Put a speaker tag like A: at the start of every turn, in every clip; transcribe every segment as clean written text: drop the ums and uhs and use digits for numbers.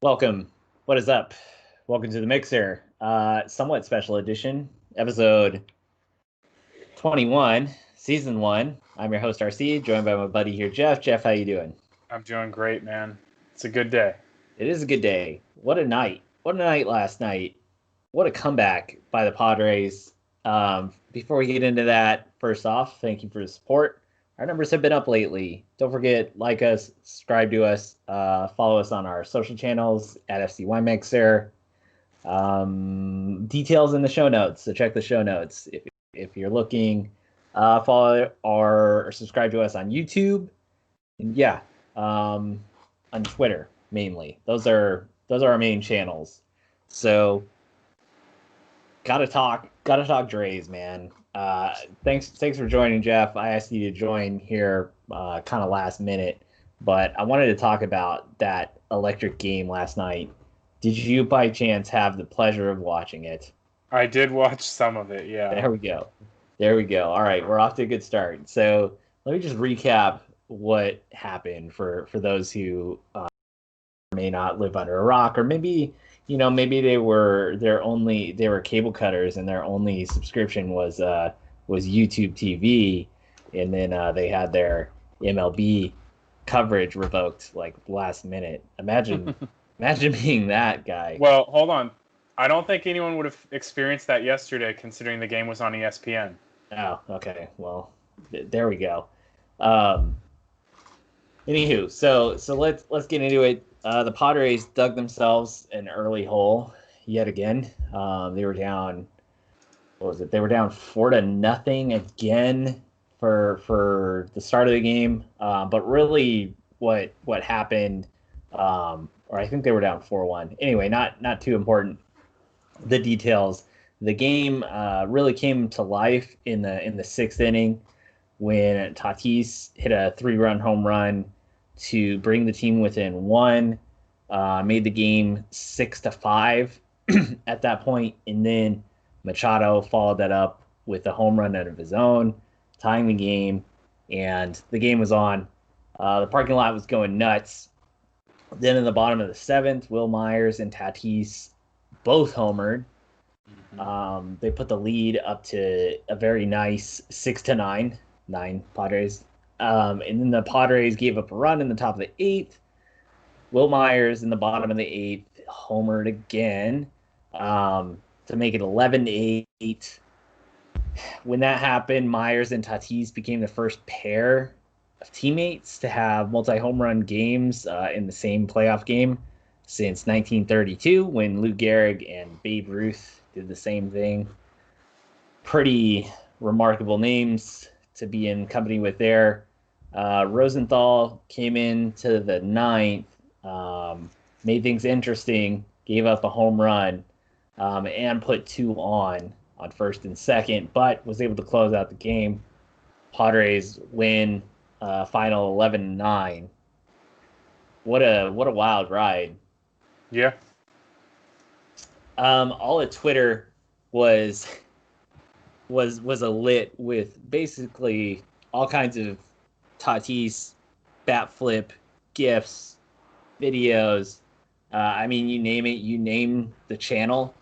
A: Welcome. What is up? Welcome to the Mixer. Somewhat special edition, episode 21, season 1. I'm your host RC, joined by my buddy here, Jeff. Jeff, how you doing?
B: I'm doing great, man. It's a good day.
A: It is a good day. What a night. What a night last night. What a comeback by the Padres. Before we get into that, first off, thank you for the support. Our numbers have been up lately. Don't forget, like us, subscribe to us, follow us on our social channels at FC Mixer. Details in the show notes. So check the show notes if you're looking. Follow or subscribe to us on YouTube. And yeah, on Twitter mainly. Those are our main channels. So gotta talk Dre's, man. Thanks for joining, Jeff. I asked you to join here kind of last minute, but I wanted to talk about that electric game last night. Did you by chance have the pleasure of watching it?
B: I did watch some of it, yeah.
A: There we go. There we go. All right, we're off to a good start. So let me just recap what happened for those who may not live under a rock, or maybe maybe they were cable cutters and their only subscription was YouTube TV, and then they had their MLB coverage revoked like last minute. Imagine being that guy.
B: Well, hold on. I don't think anyone would have experienced that yesterday, considering the game was on ESPN.
A: Oh, okay. Well, there we go. Anywho, so let's get into it. The Padres dug themselves an early hole yet again. They were down. What was it? They were down 4-0 again for the start of the game. But really, what happened? Or I think they were down 4-1. Anyway, not too important. The details. The game really came to life in the sixth inning when Tatis hit a 3-run home run to bring the team within one, made the game 6-5 at that point, and then Machado followed that up with a home run out of his own, tying the game, and the game was on. The parking lot was going nuts. Then in the bottom of the seventh, Will Myers and Tatis both homered. They put the lead up to a very nice 6-9, 9 Padres. And then the Padres gave up a run in the top of the eighth. Will Myers in the bottom of the eighth homered again to make it 11-8. When that happened, Myers and Tatis became the first pair of teammates to have multi-home run games in the same playoff game since 1932, when Lou Gehrig and Babe Ruth did the same thing. Pretty remarkable names to be in company with there. Rosenthal came into the ninth, made things interesting, gave up a home run, and put two on first and second, but was able to close out the game. Padres win final 11-9. What a wild ride.
B: Yeah.
A: All of Twitter was lit with basically all kinds of Tatis bat flip gifs, videos. I mean, you name it, you name the channel,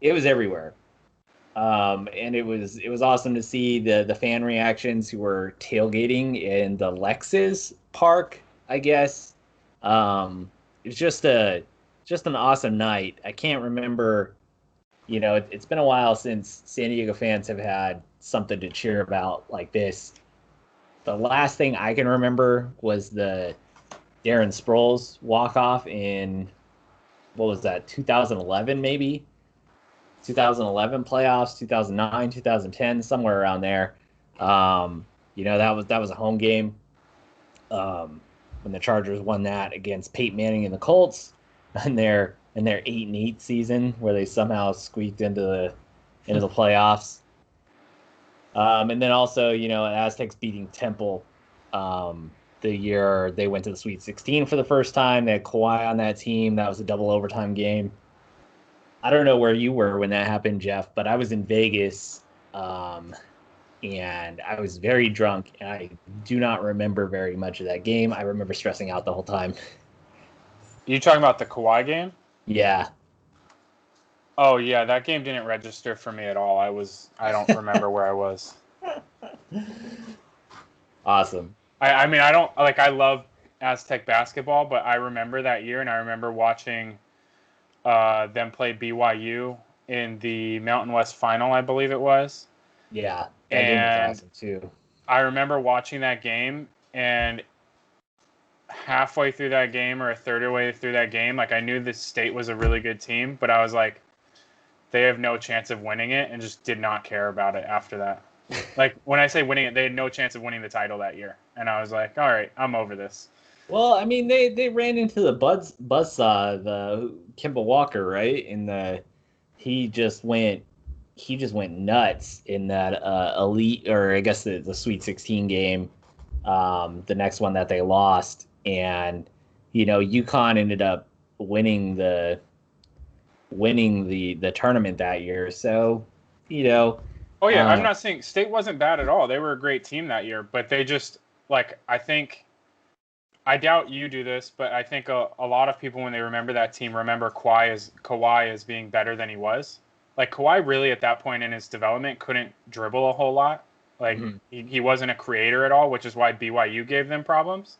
A: it was everywhere. And it was awesome to see the fan reactions who were tailgating in the Lexus Park, I guess. It was just an awesome night. I can't remember. It's been a while since San Diego fans have had something to cheer about like this. The last thing I can remember was the Darren Sproles walk-off in, what was that, 2011 maybe? 2011 playoffs, 2009, 2010, somewhere around there. That was a home game when the Chargers won that against Peyton Manning and the Colts in their 8-8 season, where they somehow squeaked into the playoffs. And then also, Aztecs beating Temple the year they went to the Sweet 16 for the first time. They had Kawhi on that team. That was a double overtime game. I don't know where you were when that happened, Jeff, but I was in Vegas, and I was very drunk, and I do not remember very much of that game. I remember stressing out the whole time.
B: You talking about the Kawhi game?
A: Yeah.
B: Oh yeah, that game didn't register for me at all. I don't remember where I was.
A: Awesome.
B: I mean, I don't like. I love Aztec basketball, but I remember that year, and I remember watching them play BYU in the Mountain West Final, I believe it was.
A: Yeah, that game was
B: And
A: awesome too.
B: I remember watching that game, and halfway through that game, or a third of the way through that game, like I knew the state was a really good team, but I was like, they have no chance of winning it, and just did not care about it after that. Like when I say winning it, they had no chance of winning the title that year, and I was like, all right, I'm over this.
A: Well, I mean, they ran into the buzzsaw, the Kimball Walker, right? In the he just went he just went nuts in that elite, or I guess the Sweet 16 game, the next one that they lost, and UConn ended up winning the tournament that year. So, you know,
B: Oh yeah, I'm
A: uh,
B: not saying State wasn't bad at all. They were a great team that year, but they just like I doubt you do this, but I think a lot of people when they remember that team remember Kawhi as being better than he was. Like Kawhi really at that point in his development couldn't dribble a whole lot. Like
A: mhm.
B: he wasn't a creator at all, which is why BYU gave them problems.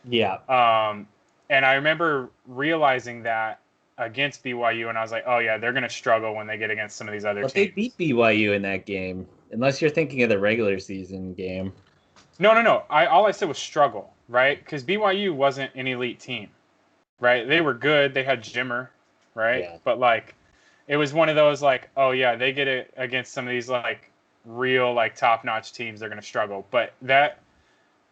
A: Yeah.
B: Um, and I remember realizing that against BYU, and I was like, oh yeah, they're gonna struggle when they get against some of these other
A: But they
B: teams.
A: beat BYU in that game, unless you're thinking of the regular season game.
B: No, no, no. All I said was struggle, right? Because BYU wasn't an elite team, right? They were good. They had Jimmer, right?
A: Yeah.
B: But like, it was one of those like, oh yeah, they get it against some of these like real like top notch teams. They're gonna struggle. But that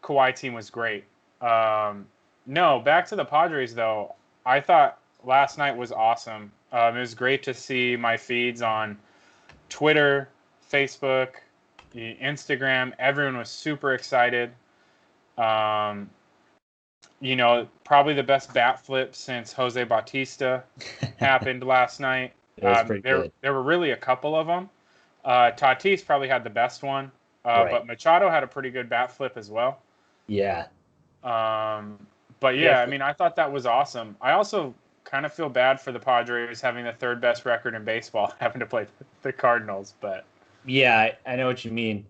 B: Kawhi team was great. No, back to the Padres though. I thought last night was awesome. It was great to see my feeds on Twitter, Facebook, Instagram. Everyone was super excited. Um, probably the best bat flip since Jose Bautista happened last night.
A: It was pretty
B: There,
A: good.
B: there were really a couple of them. Tatis probably had the best one,
A: Right.
B: but Machado had a pretty good bat flip as well.
A: Yeah.
B: Um, but
A: Yeah.
B: yeah, I mean, I thought that was awesome. I also kind of feel bad for the Padres having the third best record in baseball, having to play the Cardinals. But
A: Yeah, I know what you mean.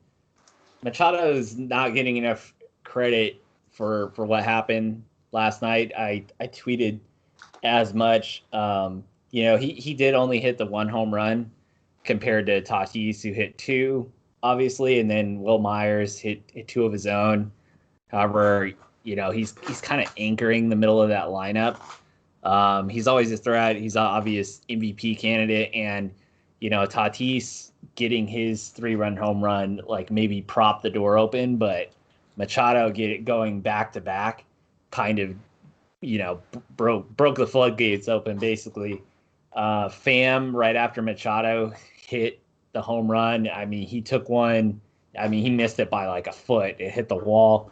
A: Machado is not getting enough credit for what happened last night. I tweeted as much. He did only hit the one home run compared to Tatis, who hit two, obviously, and then Will Myers hit two of his own. However, he's kind of anchoring the middle of that lineup. He's always a threat. He's an obvious MVP candidate, and Tatis getting his 3-run home run like maybe prop the door open, but Machado get it going back to back, kind of broke the floodgates open basically. Pham right after Machado hit the home run. I mean, he took one. I mean, he missed it by like a foot. It hit the wall.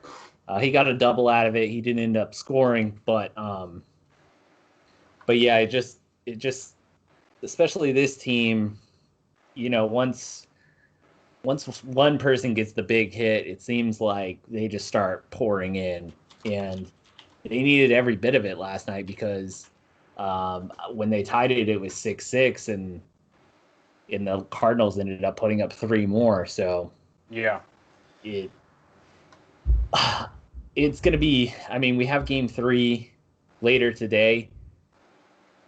A: He got a double out of it. He didn't end up scoring, but yeah, it just especially this team, once one person gets the big hit, it seems like they just start pouring in, and they needed every bit of it last night because when they tied it, it was 6-6, and the Cardinals ended up putting up three more. So
B: yeah,
A: it it's going to be. I mean, we have Game 3 later today.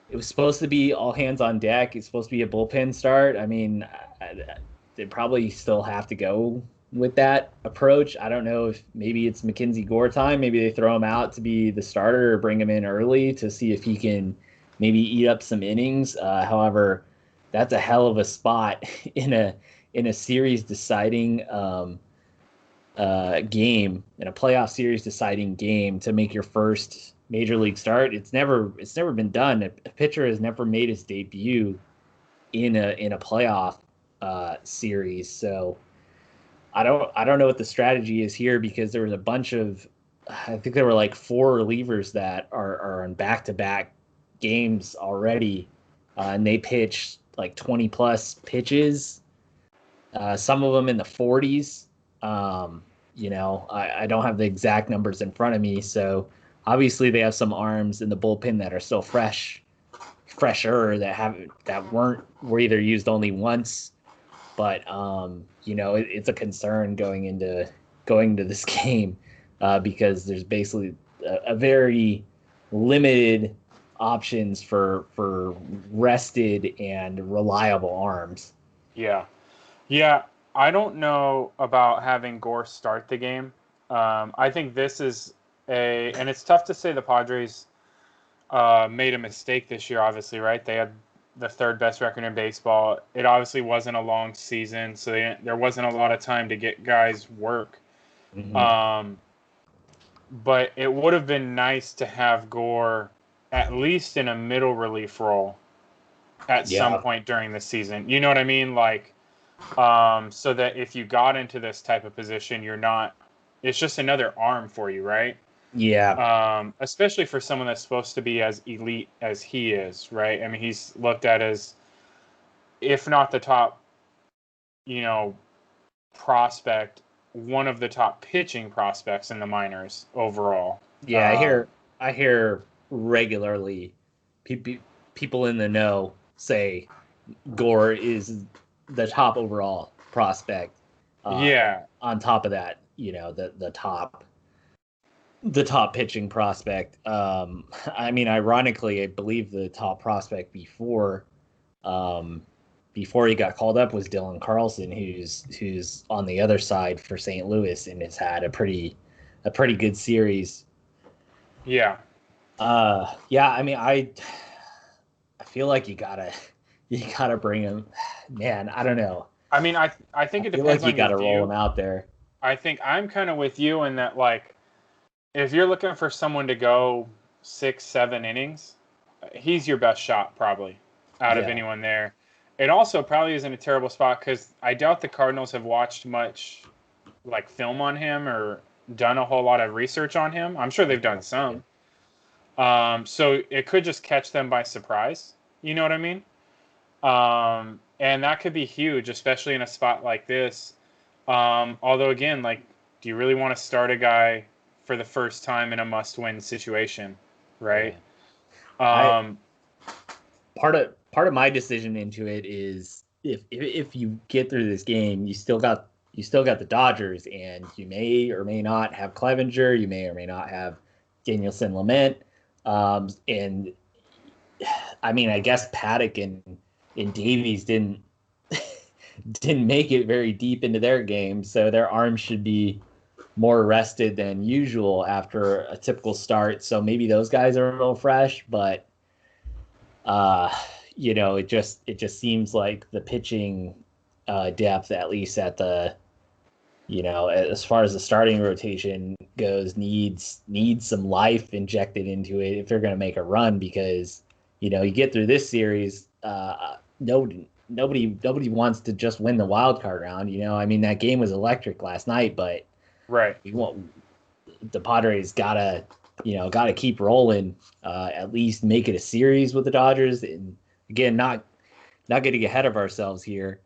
A: It was supposed to be all hands on deck. It's supposed to be a bullpen start. I mean, they probably still have to go with that approach. I don't know if maybe it's Mackenzie Gore time. Maybe they throw him out to be the starter or bring him in early to see if he can maybe eat up some innings. However, that's a hell of a spot in a series deciding game, in a playoff series deciding game, to make your first major league start. It's never been done. A pitcher has never made his debut in a playoff series. So I don't know what the strategy is here, because there was a bunch of, I think there were like four relievers that are on back-to-back games already, and they pitched like 20 plus pitches, some of them in the 40s. I don't have the exact numbers in front of me, so obviously they have some arms in the bullpen that are still fresher that were either used only once, but it's a concern going into this game because there's basically a very limited options for rested and reliable arms.
B: Yeah. Yeah. I don't know about having Gore start the game. I think this is and it's tough to say the Padres made a mistake this year, obviously, right? They had the third best record in baseball. It obviously wasn't a long season, so there wasn't a lot of time to get guys work.
A: Mm-hmm.
B: Um, but it would have been nice to have Gore at least in a middle relief role at some
A: Yeah.
B: point during the season. You know what I mean? Like, so that if you got into this type of position, it's just another arm for you, right?
A: Yeah.
B: Especially for someone that's supposed to be as elite as he is, right? I mean, he's looked at as, if not the top, you know, prospect, one of the top pitching prospects in the minors overall.
A: Yeah, I hear regularly people in the know say Gore is the top overall prospect. Uh,
B: Yeah,
A: on top of that, the top pitching prospect. I mean, ironically, I believe the top prospect um, before he got called up was Dylan Carlson, who's on the other side for St. Louis and has had a pretty good series.
B: yeah.
A: Yeah, I mean, I feel like you gotta bring him. Man, I don't know.
B: I mean, I
A: I
B: think it
A: feel like
B: depends
A: you
B: on your
A: gotta roll him
B: view.
A: out there.
B: I think I'm kind of with you in that, like, if you're looking for someone to go 6, 7 innings, he's your best shot probably out of
A: Yeah,
B: anyone there. It also probably isn't a terrible spot because I doubt the Cardinals have watched much like film on him or done a whole lot of research on him. I'm sure they've done
A: exactly.
B: some. So it could just catch them by surprise. You know what I mean? And that could be huge, especially in a spot like this. Although again, like, do you really want to start a guy for the first time in a must-win situation, right?
A: Yeah. I
B: Um,
A: part of my decision into it is if you get through this game, you still got the Dodgers, and you may or may not have Clevenger, you may or may not have Danielson Lament, and I mean, I guess Paddock and Davies didn't make it very deep into their game, so their arms should be more rested than usual after a typical start. So maybe those guys are a little fresh, but uh, it just seems like the pitching depth, at least at as far as the starting rotation goes, needs some life injected into it if they're going to make a run. Because you get through this series, nobody wants to just win the wild card round. I mean, that game was electric last night, but
B: right.
A: we want the Padres gotta keep rolling. At least make it a series with the Dodgers, and again, not getting ahead of ourselves here.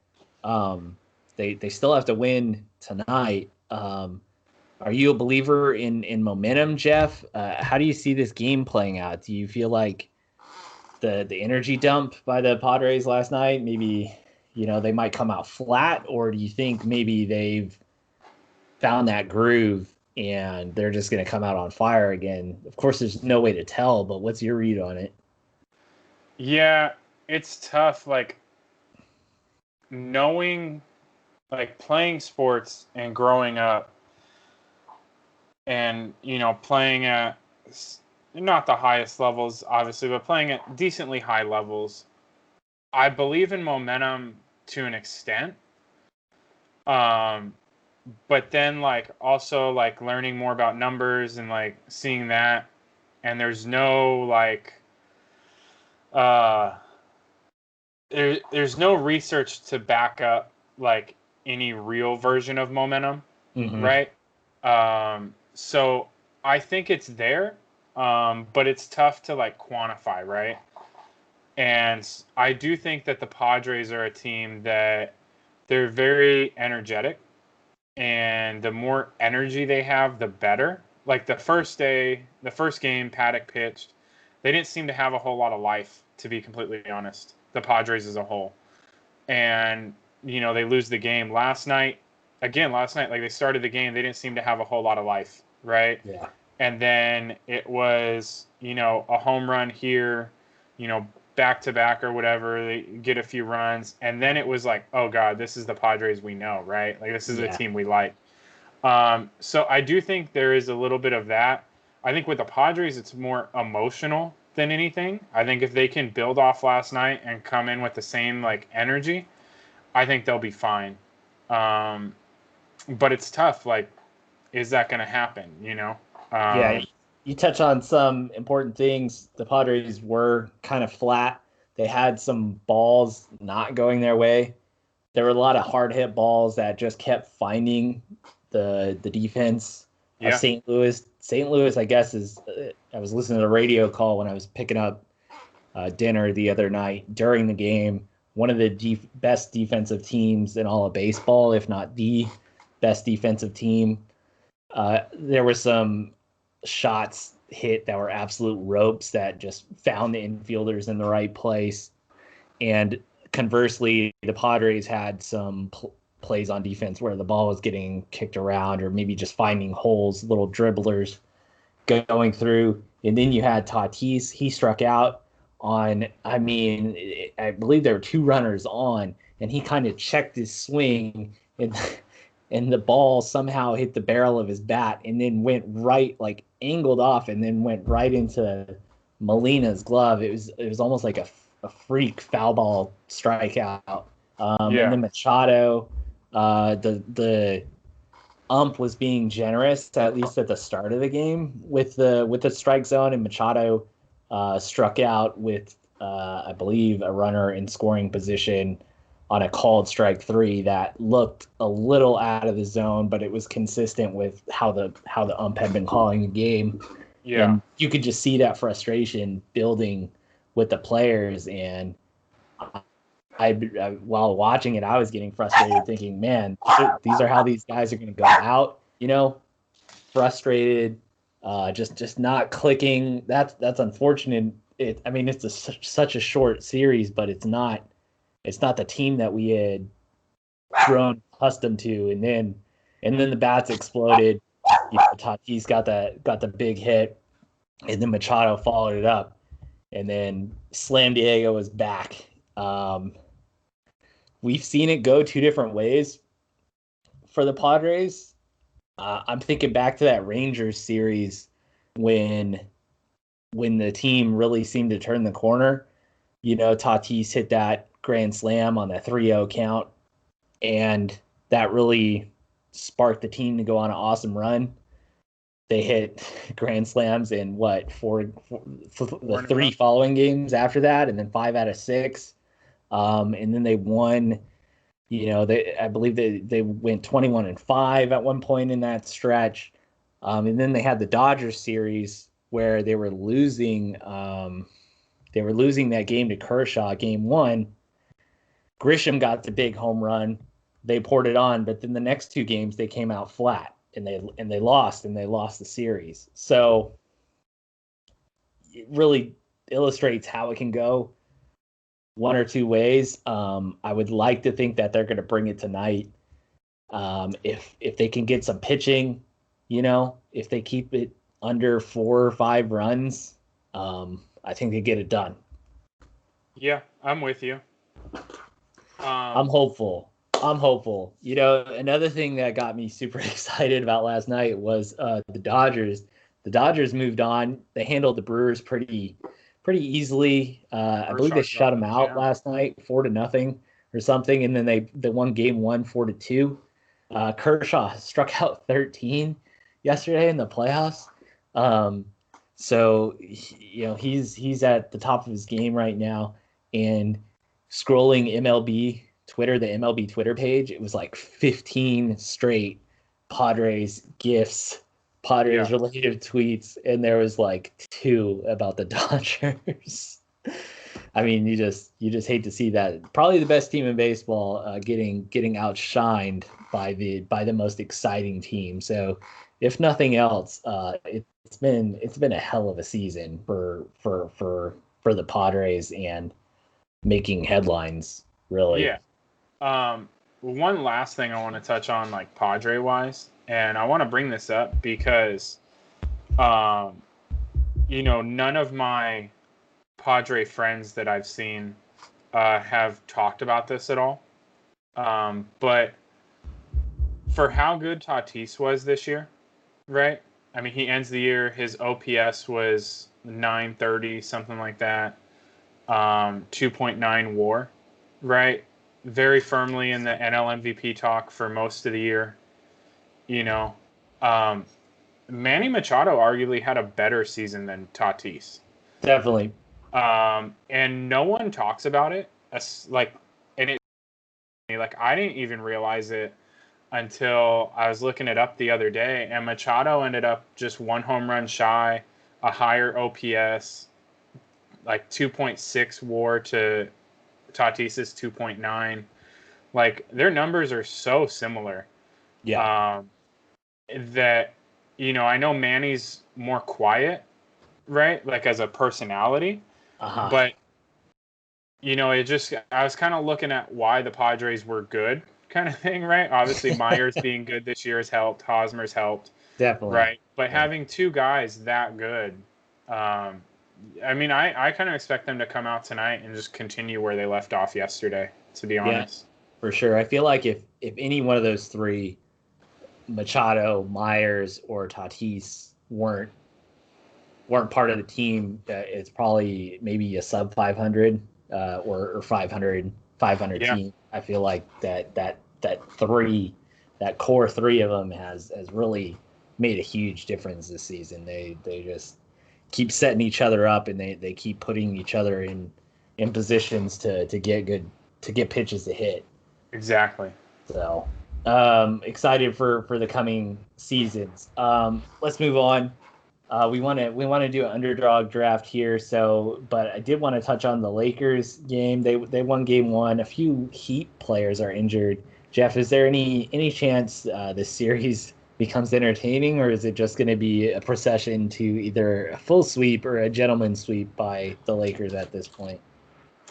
A: Um, they still have to win tonight. Are you a believer in momentum, Jeff? How do you see this game playing out? Do you feel like the energy dump by the Padres last night, maybe they might come out flat, or do you think maybe they've found that groove and they're just going to come out on fire again? Of course, there's no way to tell, but what's your read on it?
B: Yeah, it's tough. Like, knowing, like, playing sports and growing up and, playing at not the highest levels, obviously, but playing at decently high levels. I believe in momentum to an extent. Um, but then, like, also, like, learning more about numbers and, like, seeing that, and there's no, like, uh, there's no research to back up, like, any real version of momentum,
A: Mm-hmm.
B: right? So I think it's there, but it's tough to, like, quantify, right? And I do think that the Padres are a team that they're very energetic, and the more energy they have, the better. like the first game, Paddock pitched. They didn't seem to have a whole lot of life, to be completely honest. The Padres as a whole, and they lose the game last night. Again, last night, like they started the game, they didn't seem to have a whole lot of life, right?
A: Yeah.
B: And then it was, a home run here, back to back or whatever. They get a few runs, and then it was like, oh God, this is the Padres we know, right? Like this is the team we like. So I do think there is a little bit of that. I think with the Padres, it's more emotional than anything. I think if they can build off last night and come in with the same like energy, I think they'll be fine. But it's tough. Like, is that going to happen?
A: Yeah, you touch on some important things. The Padres were kind of flat. They had some balls not going their way. There were a lot of hard hit balls that just kept finding the defense of St. Louis. St. Louis, I guess, is. I was listening to a radio call when I was picking up dinner the other night during the game. One of the best defensive teams in all of baseball, if not the best defensive team. There were some shots hit that were absolute ropes that just found the infielders in the right place. And conversely, the Padres had some plays on defense where the ball was getting kicked around or maybe just finding holes, little dribblers going through. And then you had Tatis. He struck out on, I believe there were 2 runners on, and he kind of checked his swing, and the ball somehow hit the barrel of his bat and then went right, like angled off, and then went right into Molina's glove. It was almost like a freak foul ball strikeout. And then Machado, the ump was being generous, at least at the start of the game, with the strike zone, and Machado struck out with I believe a runner in scoring position on a called strike 3 that looked a little out of the zone, but it was consistent with how the ump had been calling the game. Yeah. And you could just see that frustration building with the players. And I while watching it, I was getting frustrated thinking, man, these are how these guys are going to go out, frustrated, just not clicking. That's unfortunate. It's such a short series, but it's not the team that we had grown accustomed to. And then the bats exploded. Tatis got the big hit, and then Machado followed it up, and then Slam Diego was back. We've seen it go 2 different ways for the Padres. I'm thinking back to that Rangers series when the team really seemed to turn the corner. Tatis hit that grand slam on the 3-0 count, and that really sparked the team to go on an awesome run. They hit grand slams in for the 3 following games after that, and then 5 out of 6. And then they won. I believe they went 21-5 at one point in that stretch. And then they had the Dodgers series where they were losing. They were losing that game to Kershaw, game 1. Grisham got the big home run. They poured it on, but then the next 2 games they came out flat and they lost the series. So it really illustrates how it can go one or 2 ways. I would like to think that they're going to bring it tonight. If they can get some pitching, if they keep it under 4 or 5 runs, I think they get it done.
B: Yeah, I'm with you.
A: I'm hopeful. Another thing that got me super excited about last night was the Dodgers. The Dodgers moved on. They handled the Brewers pretty easily. I believe they shut them out last night, 4-0 or something, and then they won game 1 4-2. Kershaw struck out 13 yesterday in the playoffs. So he's at the top of his game right now. And scrolling MLB Twitter, the MLB Twitter page, it was like 15 straight Padres GIFs, Padres related tweets, and there was like 2 about the Dodgers. You just hate to see that. Probably the best team in baseball getting outshined by the most exciting team. So if nothing else, it's been a hell of a season for the Padres and making headlines, really.
B: Yeah. One last thing I want to touch on, like Padre wise, and I want to bring this up because, um, none of my Padre friends that I've seen have talked about this at all. But for how good Tatis was this year, right? I mean, he ends the year, his OPS was 930, something like that. 2.9 WAR, right? Very firmly in the NL MVP talk for most of the year. You know, um, Manny Machado arguably had a better season than Tatis.
A: Definitely.
B: And no one talks about it. And I didn't even realize it until I was looking it up the other day. And Machado ended up just one home run shy, a higher OPS, like 2.6 WAR to Tatis's 2.9. Like their numbers are so similar.
A: Yeah.
B: That I know Manny's more quiet, right? Like as a personality,
A: Uh-huh.
B: but I was kind of looking at why the Padres were good, kind of thing, right? Obviously, Myers being good this year has helped. Hosmer's helped,
A: Definitely.
B: right? But
A: Yeah.
B: having two guys that good, I mean, I kind of expect them to come out tonight and just continue where they left off yesterday, to be
A: Yeah,
B: honest.
A: for sure. I feel like if any one of those three, Machado, Myers, or Tatis weren't part of the team, it's probably maybe a sub 500 or 500
B: Yeah,
A: team. I feel like that core three of them has really made a huge difference this season. They just keep setting each other up, and they keep putting each other in positions to get pitches to hit.
B: exactly.
A: So excited for the coming seasons. Let's move on. We want to do an underdog draft here. So, but I did want to touch on the Lakers game. They won game one. A few Heat players are injured. Jeff, is there any chance this series becomes entertaining, or is it just going to be a procession to either a full sweep or a gentleman's sweep by the Lakers at this point?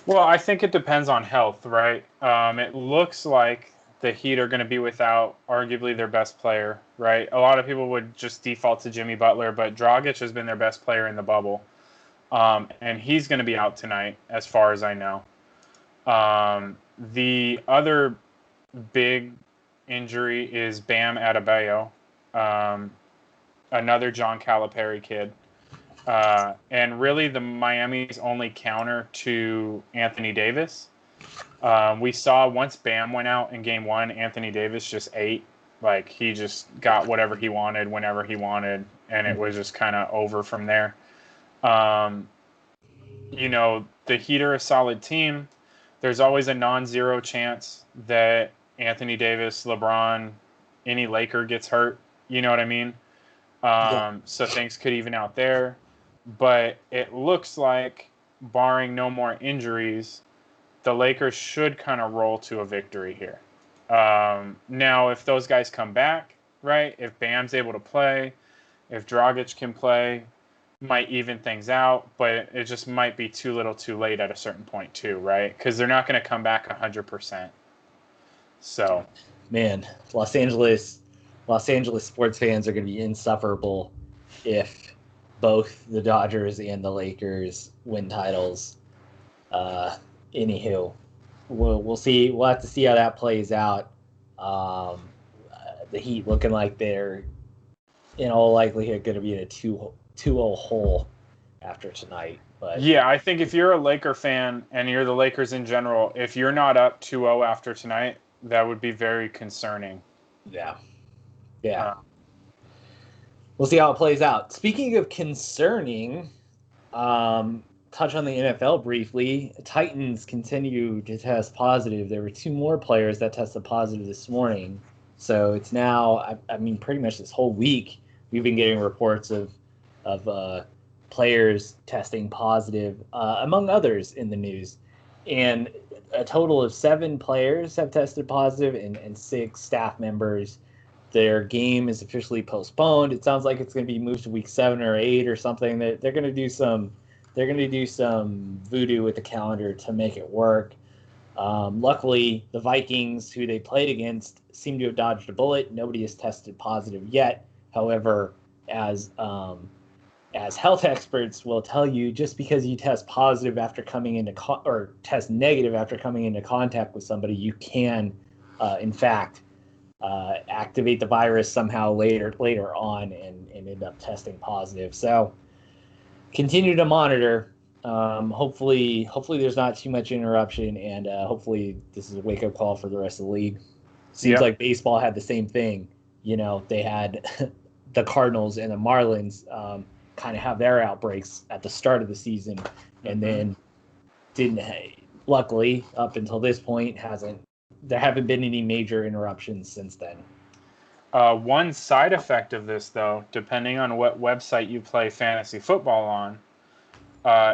B: Well, I think it depends on health, right? It looks like the Heat are going to be without arguably their best player, right? A lot of people would just default to Jimmy Butler, but Dragic has been their best player in the bubble. And he's going to be out tonight, as far as I know. The other big injury is Bam Adebayo, um, another John Calipari kid. And really the Miami's only counter to Anthony Davis. We saw once Bam went out in game one, Anthony Davis just ate. Like he just got whatever he wanted whenever he wanted, and it was just kind of over from there. Um, the Heat are a solid team. There's always a non-zero chance that Anthony Davis, LeBron, any Laker gets hurt. You know what I mean?
A: Yeah.
B: So things could even out there. But it looks like, barring no more injuries, the Lakers should kind of roll to a victory here. Now, if those guys come back, right, if Bam's able to play, if Dragic can play, might even things out, but it just might be too little too late at a certain point too, right? Because they're not going to come back 100%. So,
A: Man, Los Angeles sports fans are going to be insufferable if both the Dodgers and the Lakers win titles. Uh, Anywho, we'll see. We'll have to see how that plays out. The Heat looking like they're in all likelihood going to be in a 2-0 hole after tonight. But
B: yeah, I think if you're a Laker fan and you're the Lakers in general, if you're not up 2-0 after tonight, that would be very concerning.
A: yeah, yeah.
B: Uh,
A: We'll see how it plays out. Speaking of concerning, touch on the NFL briefly. Titans continue to test positive. There were two more players that tested positive this morning. So it's now, I mean, pretty much this whole week, we've been getting reports of players testing positive, among others in the news. And a total of 7 players have tested positive, and 6 staff members their game is officially postponed. It sounds like it's going to be moved to week 7 or 8 or something. That they're going to do some voodoo with the calendar to make it work. Luckily, the Vikings, who they played against, seem to have dodged a bullet. Nobody has tested positive yet. However, as health experts will tell you, just because you test positive after coming into or test negative after coming into contact with somebody, you can, in fact, activate the virus somehow later on and end up testing positive. So continue to monitor. Hopefully there's not too much interruption, and hopefully this is a wake-up call for the rest of the league. Seems like baseball had the same thing. They had the Cardinals and the Marlins kind of have their outbreaks at the start of the season, and then luckily, up until this point, there haven't been any major interruptions since then.
B: One side effect of this, though, depending on what website you play fantasy football on,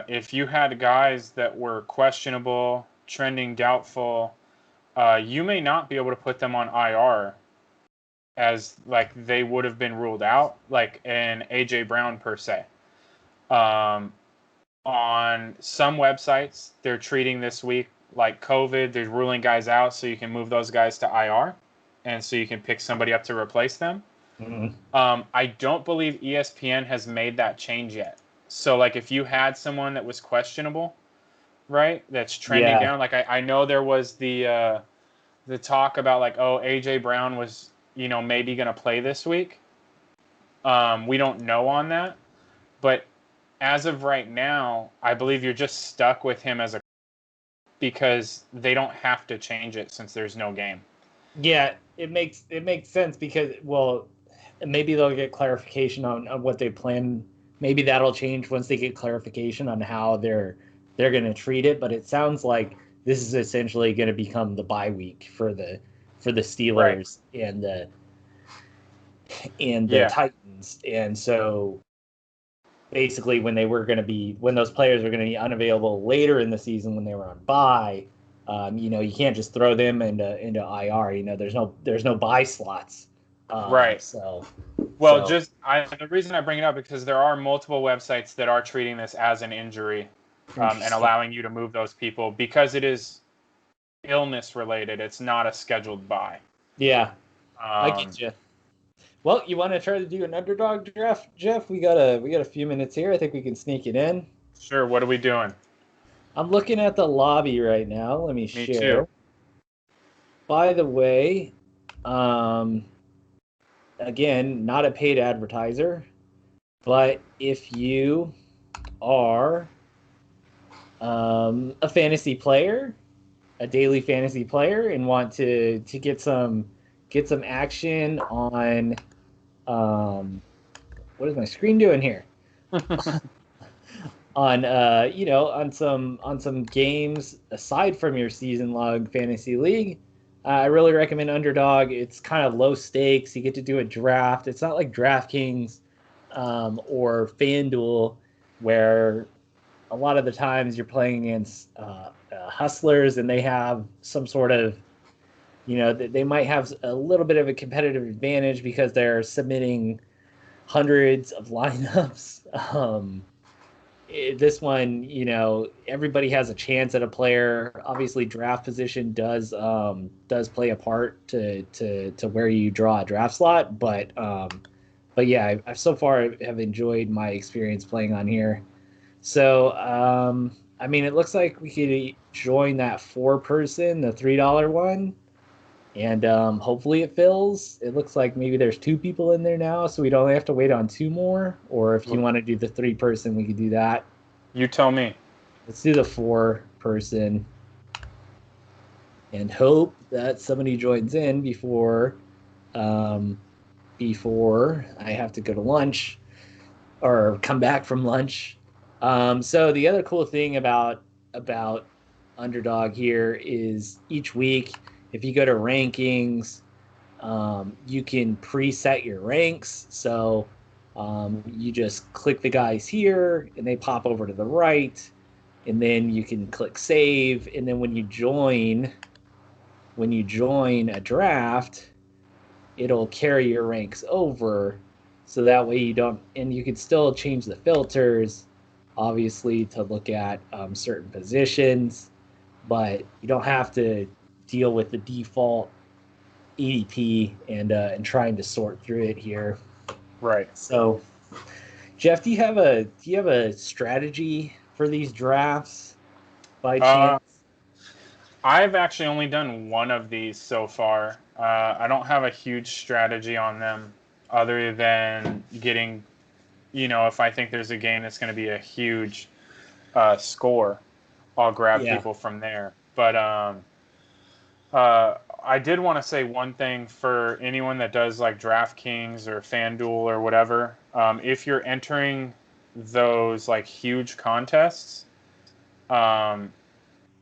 B: if you had guys that were questionable, trending doubtful, you may not be able to put them on IR as like they would have been ruled out, like an AJ Brown per se. On some websites, they're treating this week like COVID. They're ruling guys out so you can move those guys to IR, and so you can pick somebody up to replace them.
A: Mm-hmm.
B: I don't believe ESPN has made that change yet. So, like, if you had someone that was questionable, right, that's trending down, like I know there was the talk about, like, oh, AJ Brown was, maybe going to play this week. We don't know on that. But as of right now, I believe you're just stuck with him because they don't have to change it since there's no game.
A: Yeah, it makes sense because, well, maybe they'll get clarification on what they plan. Maybe that'll change once they get clarification on how they're going to treat it. But it sounds like this is essentially going to become the bye week for the Steelers and the Titans. And so basically when those players were going to be unavailable later in the season when they were on bye, you can't just throw them into IR. There's no bye slots.
B: Right.
A: So,
B: the reason I bring it up is because there are multiple websites that are treating this as an injury, and allowing you to move those people because it is illness related. It's not a scheduled bye.
A: Yeah, I get you. Well, you want to try to do an underdog draft, Jeff? We got a few minutes here. I think we can sneak it in.
B: Sure. What are we doing?
A: I'm looking at the lobby right now. Let me share.
B: Too.
A: By the way, again, not a paid advertiser, but if you are a fantasy player, a daily fantasy player, and want to get some action on what is my screen doing here? on some games aside from your season long fantasy league, I really recommend Underdog. It's kind of low stakes. You get to do a draft. It's not like DraftKings or FanDuel, where a lot of the times you're playing against hustlers and they have some sort of, they might have a little bit of a competitive advantage because they're submitting hundreds of lineups. This one, everybody has a chance at a player. Obviously, draft position does play a part to where you draw a draft slot. But yeah, I so far have enjoyed my experience playing on here. So it looks like we could join that 4-person, the $3 one, and hopefully it fills. It looks like maybe there's 2 people in there now, so we'd only have to wait on 2 more. Or if you want to do the 3-person, we could do that.
B: You tell me. Let's
A: do the 4-person and hope that somebody joins in before I have to go to lunch or come back from lunch. So the other cool thing about Underdog here is each week, if you go to rankings, you can preset your ranks. So you just click the guys here and they pop over to the right, and then you can click save. And then when you join a draft, it'll carry your ranks over, so that way you don't, and you could still change the filters, obviously, to look at certain positions, but you don't have to deal with the default ADP and trying to sort through it here.
B: Right.
A: So, Jeff, do you have a strategy for these drafts by
B: Uh,
A: chance?
B: I've actually only done one of these so far. I don't have a huge strategy on them other than getting, if I think there's a game that's going to be a huge score, I'll grab
A: Yeah.
B: people from there. But I did want to say one thing for anyone that does like DraftKings or FanDuel or whatever. If you're entering those like huge contests, um,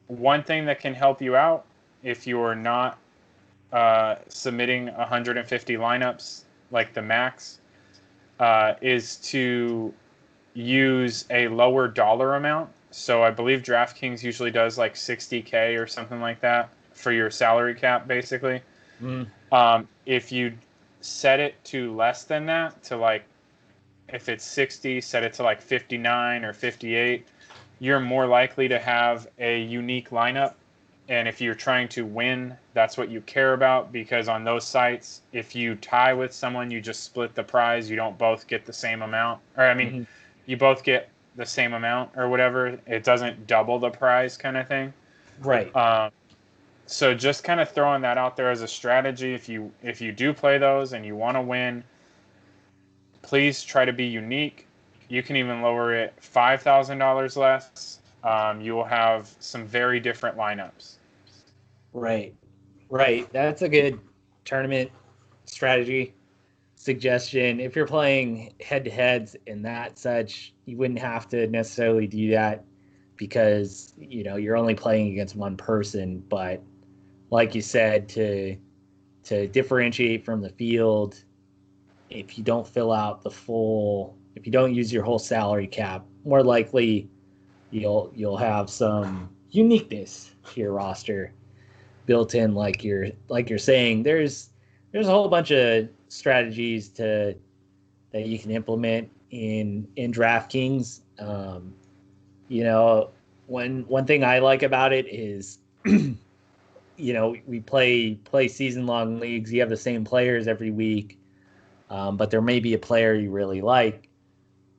B: one thing that can help you out if you're not submitting 150 lineups like the max is to use a lower dollar amount. So I believe DraftKings usually does like 60K or something like that for your salary cap, basically.
A: Mm,
B: If you set it to less than that, to like, if it's 60, set it to like 59 or 58, you're more likely to have a unique lineup. And if you're trying to win, that's what you care about, because on those sites, if you tie with someone, you just split the prize. You don't both get the same amount. Or, I mean,
A: mhm.
B: you both get the same amount or whatever. It doesn't double the prize kind of thing.
A: Right.
B: Um, so just kind of throwing that out there as a strategy. If you do play those and you want to win, please try to be unique. You can even lower it $5,000 less. You will have some very different lineups.
A: Right. Right. That's a good tournament strategy suggestion. If you're playing head to heads and that such, you wouldn't have to necessarily do that because, you're only playing against one person. But like you said, to differentiate from the field, if you don't fill out if you don't use your whole salary cap, more likely you'll have some uniqueness to your roster built in, like you're saying. There's a whole bunch of strategies that you can implement in DraftKings. You know, one thing I like about it is, we play season long leagues. You have the same players every week, but there may be a player you really like.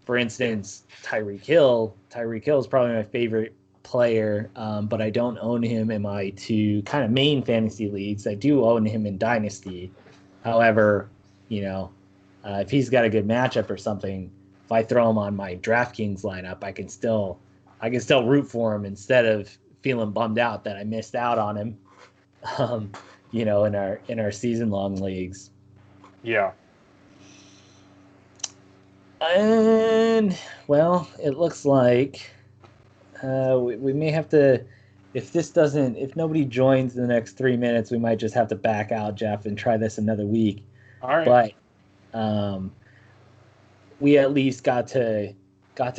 A: For instance, Tyreek Hill. Tyreek Hill is probably my favorite player, but I don't own him in my two kind of main fantasy leagues. I do own him in Dynasty. However, if he's got a good matchup or something, if I throw him on my DraftKings lineup, I can still root for him instead of feeling bummed out that I missed out on him. Um, in our season long leagues.
B: Yeah.
A: And well, it looks like we may have to, if nobody joins in the next 3 minutes, we might just have to back out, Jeff, and try this another week.
B: All right.
A: But um, we at least got to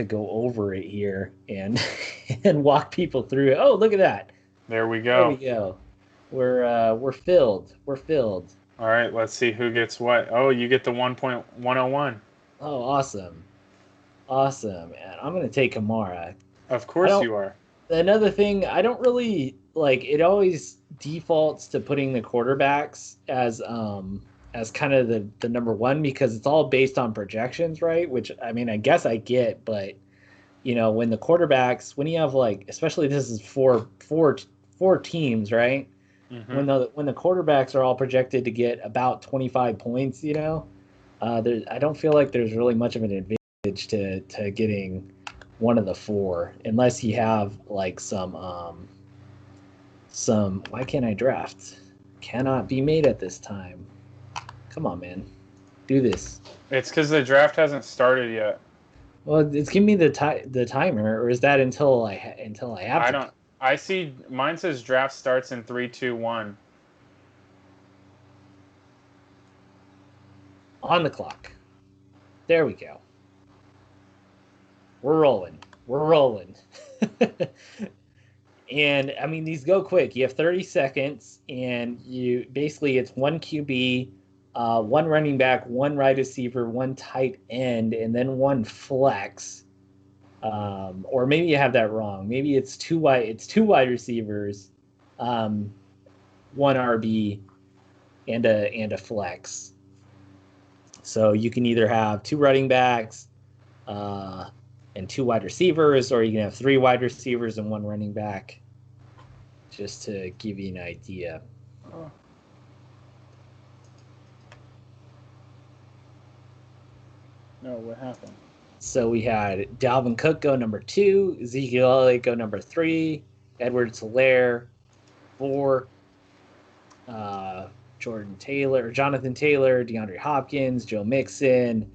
A: go over it here and and walk people through it. Oh, look at that!
B: There we
A: There we
B: go.
A: go. We're filled. We're filled.
B: All right. Let's see who gets what. Oh, you get the 1.101.
A: Oh, awesome, awesome! And I'm gonna take Kamara.
B: Of
A: I
B: course
A: don't
B: you are.
A: Another thing, I don't really like it. Always defaults to putting the quarterbacks as kind of the number one because it's all based on projections, right? Which I mean, I guess I get, but when you have, like, especially, this is four teams, right?
B: Mm-hmm.
A: When the quarterbacks are all projected to get about 25 points, I don't feel like there's really much of an advantage to getting one of the four, unless you have like some why can't I draft? Cannot be made at this time. Come on, man. Do this.
B: It's because the draft hasn't started yet.
A: Well, it's giving me the timer, or is that until I have
B: I
A: to
B: don't. I see. Mine says draft starts in 3, 2, 1.
A: on the clock? There we go. We're rolling. We're rolling. And I mean, these go quick. You have 30 seconds, and it's one QB, one running back, one wide receiver, one tight end, and then one flex. Or maybe you have that wrong. Maybe it's two wide receivers, one RB, and a flex. So you can either have two running backs and two wide receivers, or you can have three wide receivers and one running back. Just to give you an idea.
B: Oh. No, what happened?
A: So we had Dalvin Cook go number 2, Ezekiel Elliott go number 3, Edwards-Helaire 4, Jonathan Taylor, DeAndre Hopkins, Joe Mixon.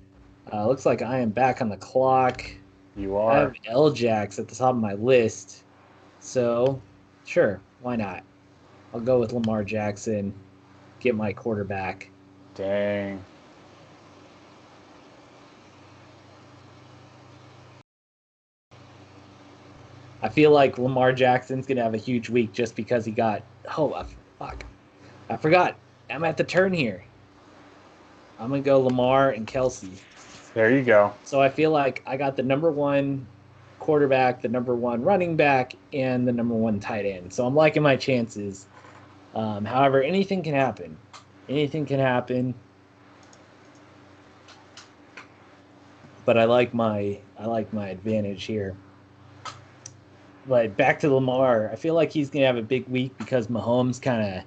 A: Looks like I am back on the clock.
B: You are.
A: I have L-Jax at the top of my list. So, sure, why not? I'll go with Lamar Jackson, get my quarterback.
B: Dang.
A: I feel like Lamar Jackson's going to have a huge week just because he got... fuck. I forgot. I'm at the turn here. I'm going to go Lamar and Kelsey.
B: There you go.
A: So I feel like I got the number 1 quarterback, the number 1 running back, and the number 1 tight end. So I'm liking my chances. However, anything can happen. Anything can happen. But I like my advantage here. But back to Lamar, I feel like he's going to have a big week because Mahomes kind of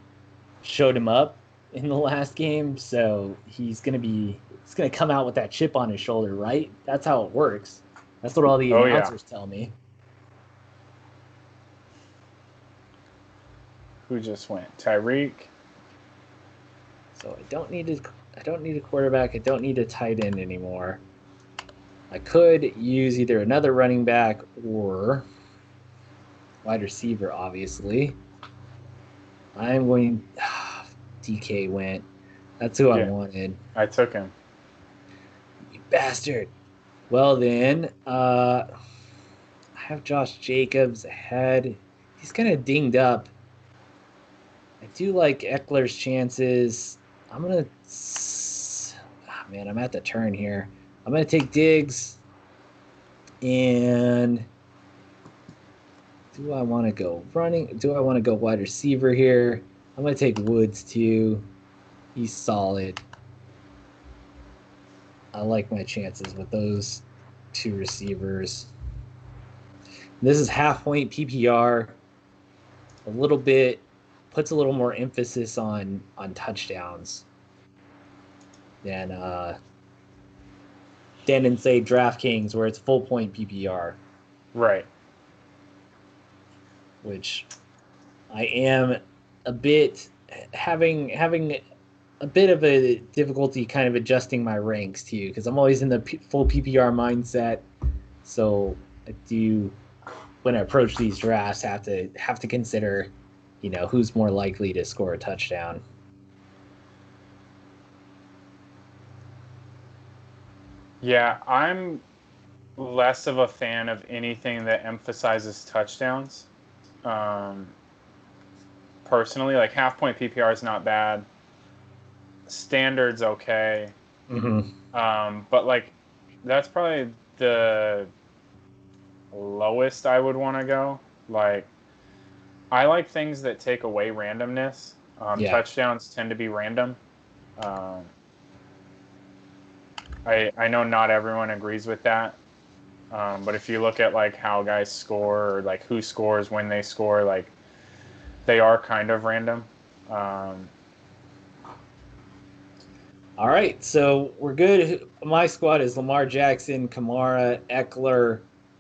A: showed him up in the last game. So he's going to come out with that chip on his shoulder, right? That's how it works. That's what all the announcers tell me.
B: Who just went? Tyreek.
A: So I don't need a quarterback. I don't need a tight end anymore. I could use either another running back or wide receiver, obviously. I'm going... DK went. That's who I wanted.
B: I took him.
A: You bastard. Well, then, I have Josh Jacobs ahead. He's kind of dinged up. I do like Eckler's chances. I'm going to... man, I'm at the turn here. I'm going to take Diggs. And... do I want to go running? Do I want to go wide receiver here? I'm going to take Woods, too. He's solid. I like my chances with those 2 receivers. This is half-point PPR. A little bit, puts a little more emphasis on touchdowns than in, say, DraftKings, where it's full-point PPR.
B: Right.
A: Which I am a bit having a bit of a difficulty kind of adjusting my ranks too, because I'm always in the full PPR mindset. So I do, when I approach these drafts, have to consider, who's more likely to score a touchdown.
B: Yeah, I'm less of a fan of anything that emphasizes touchdowns. Personally, like half-point PPR is not bad. Standard's okay.
A: Mm-hmm.
B: But like that's probably the lowest I would want to go. Like I like things that take away randomness. Touchdowns tend to be random. I know not everyone agrees with that. But if you look at like how guys score or like who scores when they score, like they are kind of random.
A: All right, so we're good. My squad is Lamar Jackson, Kamara, Eckler,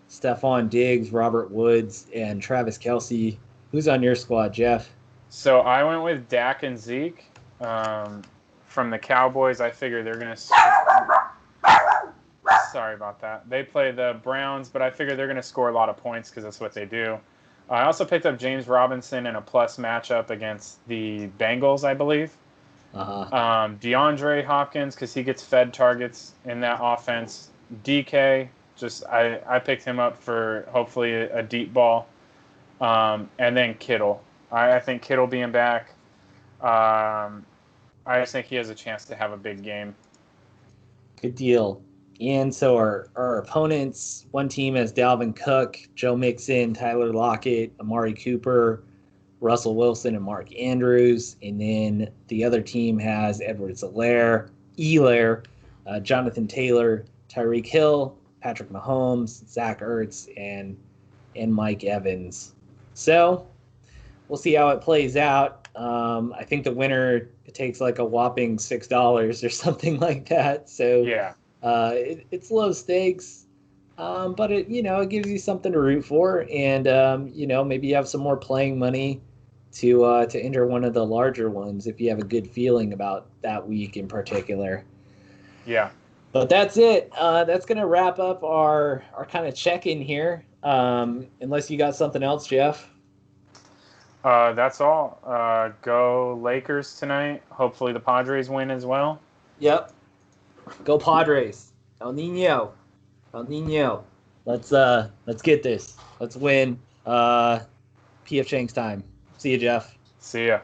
A: Stephon Diggs, Robert Woods, and Travis Kelce. Who's on your squad, Jeff?
B: So I went with Dak and Zeke. From the Cowboys, I figure they're going to... Sorry about that. They play the Browns, but I figure they're going to score a lot of points because that's what they do. I also picked up James Robinson in a plus matchup against the Bengals, I believe. DeAndre Hopkins, because he gets fed targets in that offense. DK, I picked him up for hopefully a deep ball. And then Kittle. I think Kittle being back. I I just think he has a chance to have a big game.
A: Good deal. And so our opponents, one team has Dalvin Cook, Joe Mixon, Tyler Lockett, Amari Cooper, Russell Wilson, and Mark Andrews. And then the other team has Edwards-Helaire, Jonathan Taylor, Tyreek Hill, Patrick Mahomes, Zach Ertz, and Mike Evans. So we'll see how it plays out. I think the winner takes like a whopping $6 or something like that. So
B: Yeah.
A: it's low stakes, but it gives you something to root for, and maybe you have some more playing money to enter one of the larger ones if you have a good feeling about that week in particular.
B: Yeah.
A: But that's it. That's gonna wrap up our kind of check-in here. Unless you got something else, Jeff.
B: That's all. Go Lakers tonight. Hopefully the Padres win as well.
A: Yep. Go Padres. El Nino. El Nino. Let's get this. Let's win. PF Chang's time. See you, Jeff.
B: See ya.